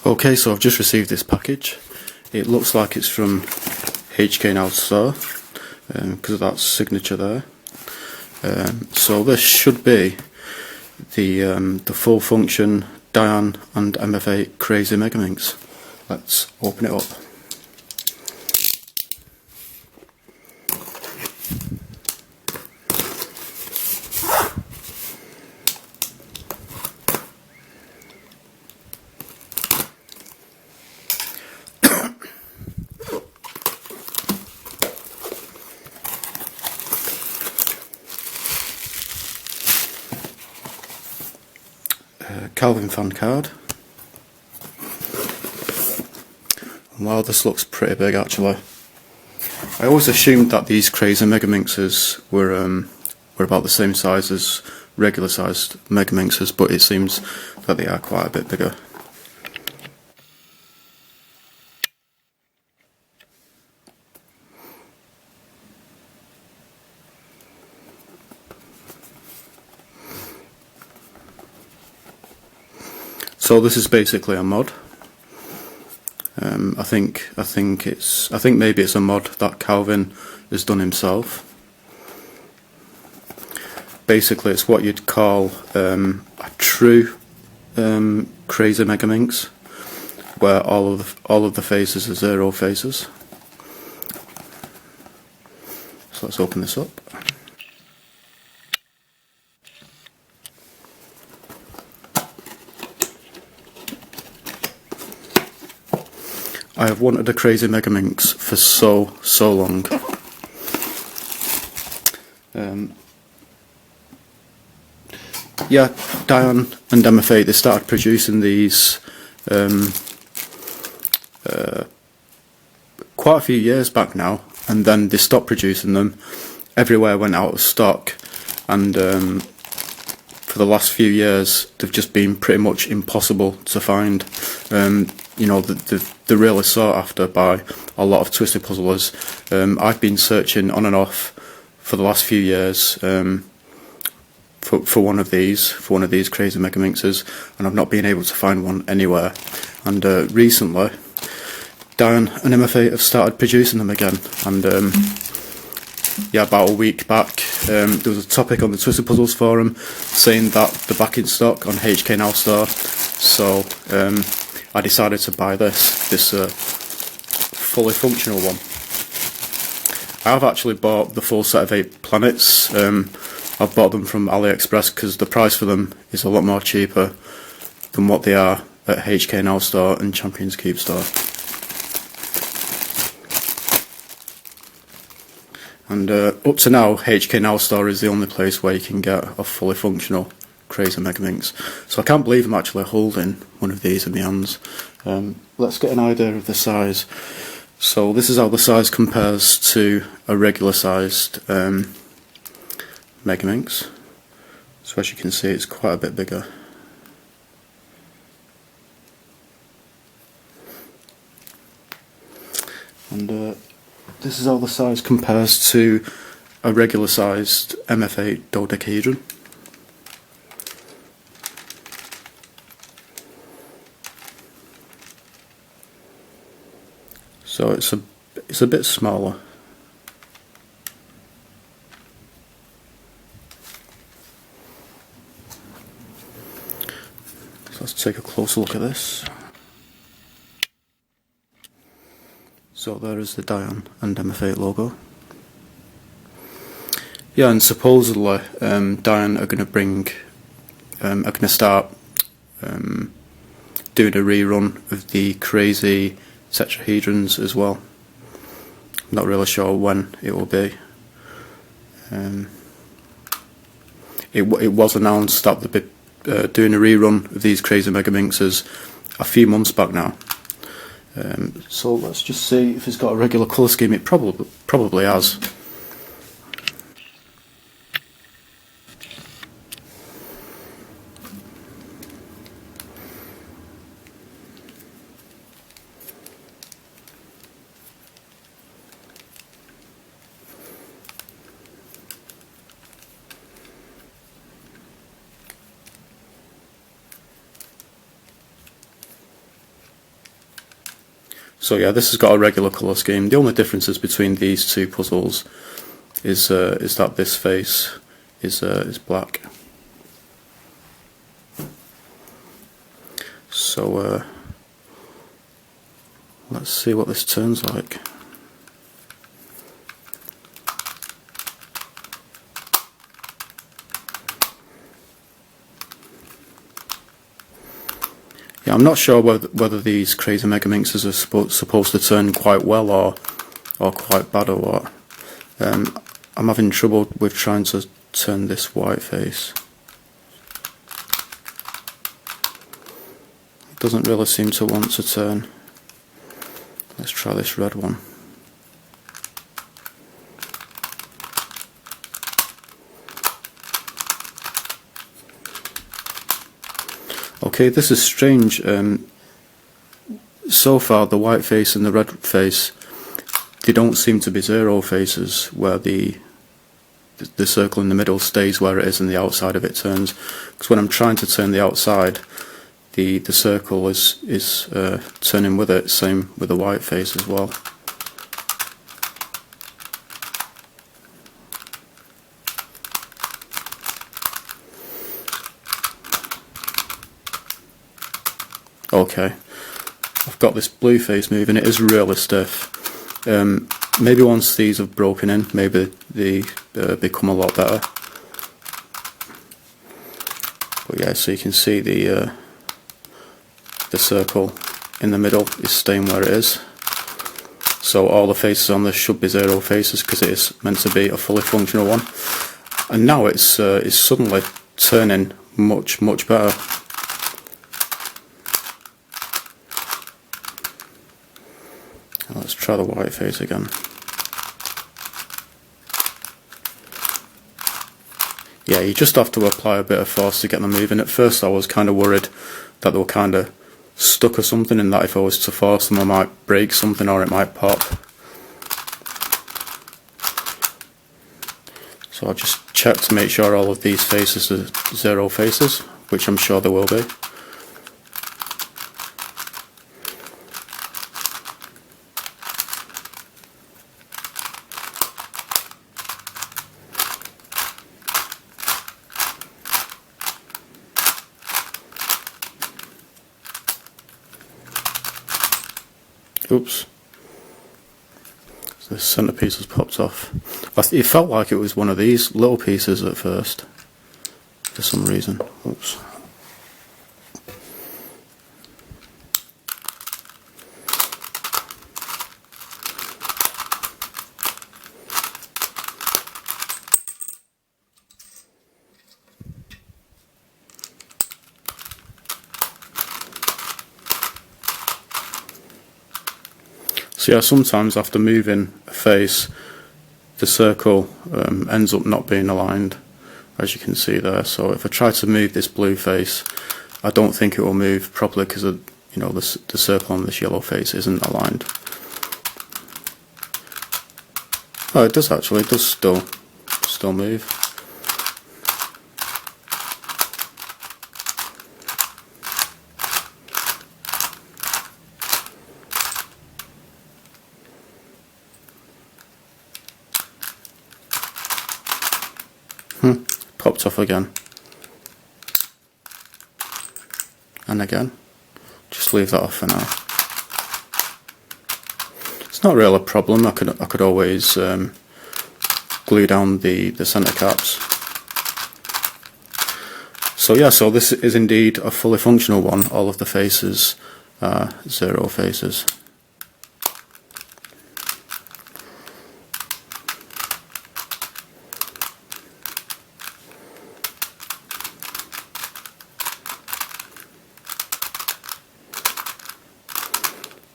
Okay, so I've just received this package. It looks like it's from HKNowStore because of that signature there. So this should be the full function Dayan and mf8 Crazy Megaminx. Let's open it up. Calvin fan card. And wow, this looks pretty big actually. I always assumed that these Crazy Megaminxes were about the same size as regular sized Megaminxes, but it seems that they are quite a bit bigger. So this is basically a mod. I think maybe it's a mod that Calvin has done himself. Basically, it's what you'd call a true Crazy Megaminx, where all of the faces are 0 faces. So let's open this up. I have wanted a Crazy Megaminx for so long. Yeah, Dayan and mf8, they started producing these quite a few years back now, and then they stopped producing them. Everywhere went out of stock, and for the last few years they've just been pretty much impossible to find. You know, they're really sought after by a lot of twisted puzzlers. I've been searching on and off for the last few years for one of these Crazy Megaminxes, and I've not been able to find one anywhere. And recently, Dayan and mf8 have started producing them again. And yeah, about a week back, there was a topic on the Twisted Puzzles forum saying that they're back in stock on HKNowStore. So I decided to buy this fully functional one. I've actually bought the full set of 8 planets. I've bought them from AliExpress because the price for them is a lot more cheaper than what they are at HKNowStore and Champions Cube Store. And up to now, HKNowStore is the only place where you can get a fully functional Crazy Megaminx. So I can't believe I'm actually holding one of these in my hands. Let's get an idea of the size. So this is how the size compares to a regular sized Megaminx. So as you can see, it's quite a bit bigger. And this is how the size compares to a regular sized mf8 dodecahedron. So it's a bit smaller. So let's take a closer look at this. So there is the Dayan and mf8 logo. Yeah, and supposedly Dayan are going to start doing a rerun of the Crazy tetrahedrons as well. I'm not really sure when it will be. It was announced that they'll be doing a rerun of these Crazy Megaminxes a few months back now. So let's just see if it's got a regular colour scheme. It probably has. So yeah, this has got a regular colour scheme. The only differences between these two puzzles is that this face is black. So let's see what this turns like. Yeah, I'm not sure whether these Crazy Megaminxes are supposed to turn quite well or quite bad or what. I'm having trouble with trying to turn this white face. It doesn't really seem to want to turn. Let's try this red one. Okay, this is strange. So far the white face and the red face, they don't seem to be zero faces, where the circle in the middle stays where it is and the outside of it turns. Because when I'm trying to turn the outside, the circle is turning with it. Same with the white face as well. Okay, I've got this blue face moving. It is really stiff. Maybe once these have broken in, maybe they become a lot better. But yeah, so you can see the circle in the middle is staying where it is. So all the faces on this should be zero faces because it is meant to be a fully functional one. And now it's suddenly turning much better. Let's try the white face again. Yeah, you just have to apply a bit of force to get them moving. At first I was kind of worried that they were kind of stuck or something, and that if I was to force them I might break something or it might pop. So I'll just check to make sure all of these faces are zero faces, which I'm sure they will be. Oops. So this centerpiece has popped off. It felt like it was one of these little pieces at first, for some reason. Oops. So yeah, sometimes after moving a face, the circle ends up not being aligned, as you can see there. So if I try to move this blue face, I don't think it will move properly because the circle on this yellow face isn't aligned. Oh, it does actually. It does still move. Popped off again. And again. Just leave that off for now. It's not really a problem. I could always glue down the center caps. So yeah, so this is indeed a fully functional one. All of the faces are zero faces.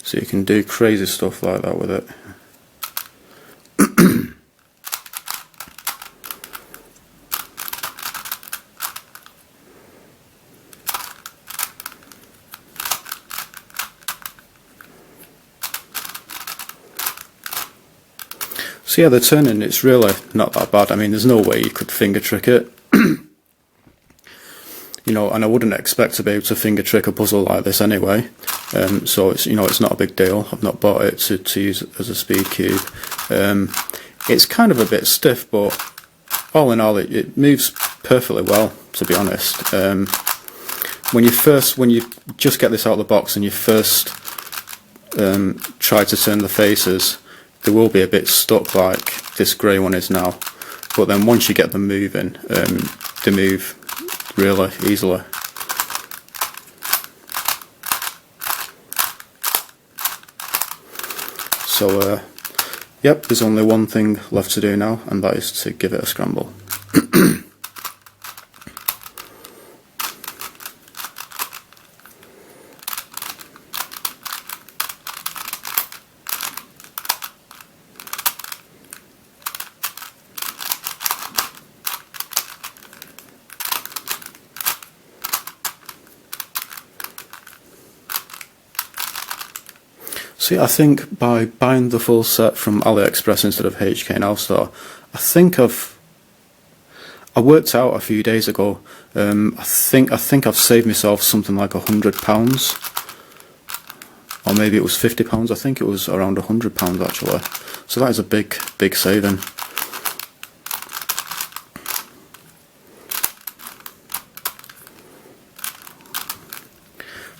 So you can do crazy stuff like that with it. So yeah, the turning, it's really not that bad. I mean, there's no way you could finger trick it. And I wouldn't expect to be able to finger trick a puzzle like this anyway. so it's, you know, it's not a big deal. I've not bought it to use as a speed cube. It's kind of a bit stiff, but all in all, it moves perfectly well, to be honest. When you just get this out of the box and you first try to turn the faces, they will be a bit stuck like this grey one is now. But then once you get them moving, they move really easily. So, yep, there's only one thing left to do now, and that is to give it a scramble. See, I think by buying the full set from AliExpress instead of HKNowStore, I worked out a few days ago. I think I've saved myself something like £100, or maybe it was £50. I think it was around £100 actually. So that is a big saving.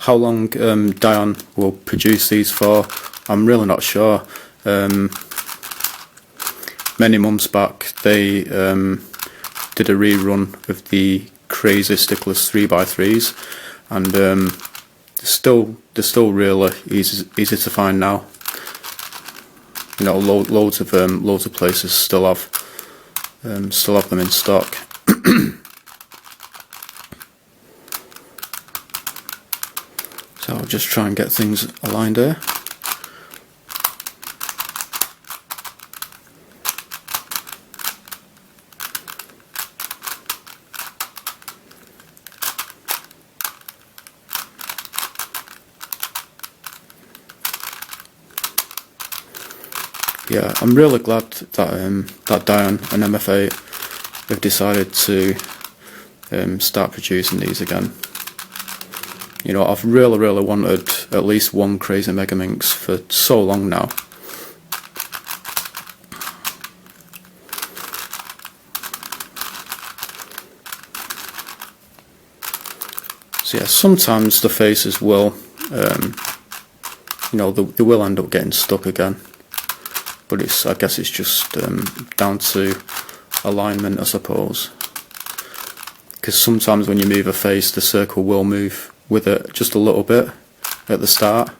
How long Dayan will produce these for, I'm really not sure. Many months back they did a rerun of the Crazy Stickless 3x3s, and they're still really easy to find now. You know, loads of places still have them in stock. So I'll just try and get things aligned here. Yeah, I'm really glad that that Dayan and mf8 have decided to start producing these again. You know, I've really wanted at least one Crazy Megaminx for so long now. So yeah, sometimes the faces will, you know, they will end up getting stuck again. But I guess it's just down to alignment, I suppose. Because sometimes when you move a face, the circle will move with it just a little bit at the start.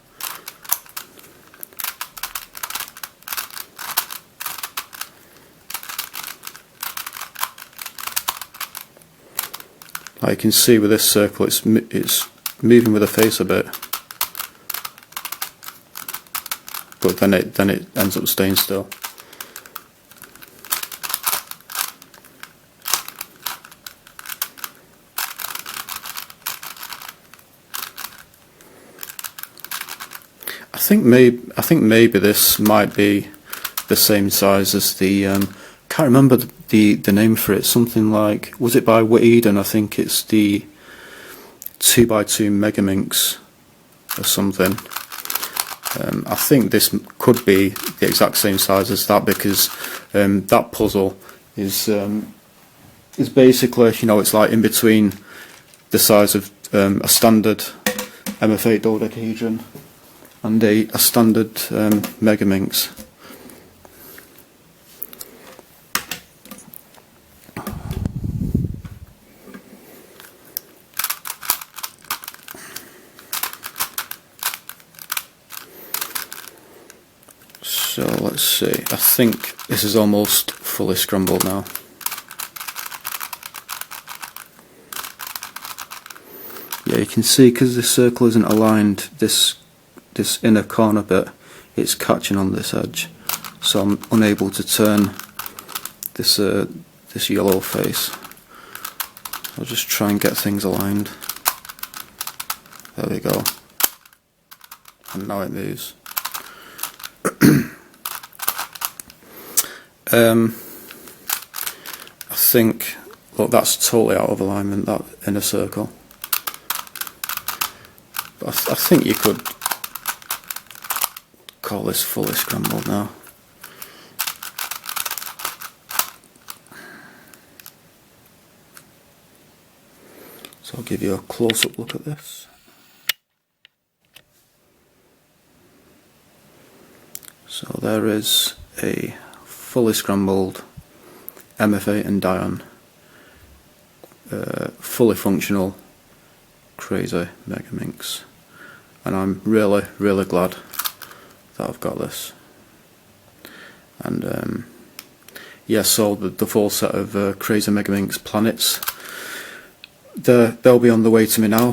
Like you can see with this circle, it's moving with the face a bit, but then it ends up staying still. I think maybe this might be the same size as the can't remember the name for it. Something like, was it by Eden? I think it's the 2x2 Megaminx or something. I think this could be the exact same size as that, because that puzzle is basically, you know, it's like in between the size of a standard mf8 dodecahedron and a standard Megaminx. So let's see, I think this is almost fully scrambled now. Yeah, you can see, because the circle isn't aligned, this inner corner bit, it's catching on this edge, so I'm unable to turn this yellow face. I'll just try and get things aligned. There we go. And now it moves. I think, look, that's totally out of alignment, that inner circle. But I think you could call this fully scrambled now. So I'll give you a close-up look at this. So there is a fully scrambled MF8 and Dayan, fully functional Crazy Megaminx, and I'm really glad that I've got this. And yeah, so the full set of Crazy Megaminx planets, they'll be on the way to me now.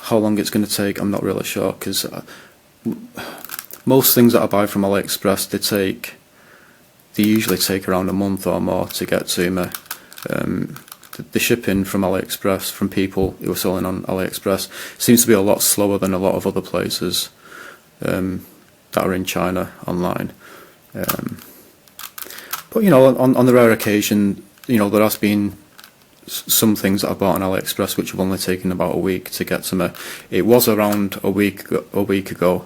How long it's going to take, I'm not really sure, because most things that I buy from AliExpress, they usually take around a month or more to get to me. The shipping from AliExpress, from people who are selling on AliExpress, seems to be a lot slower than a lot of other places that are in China online. But you know, on the rare occasion, you know, there has been some things that I bought on AliExpress which have only taken about a week to get to me. It was around a week ago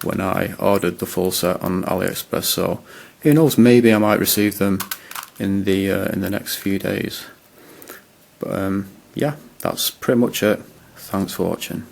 when I ordered the full set on AliExpress, so who knows, maybe I might receive them in the next few days. But yeah, that's pretty much it. Thanks for watching.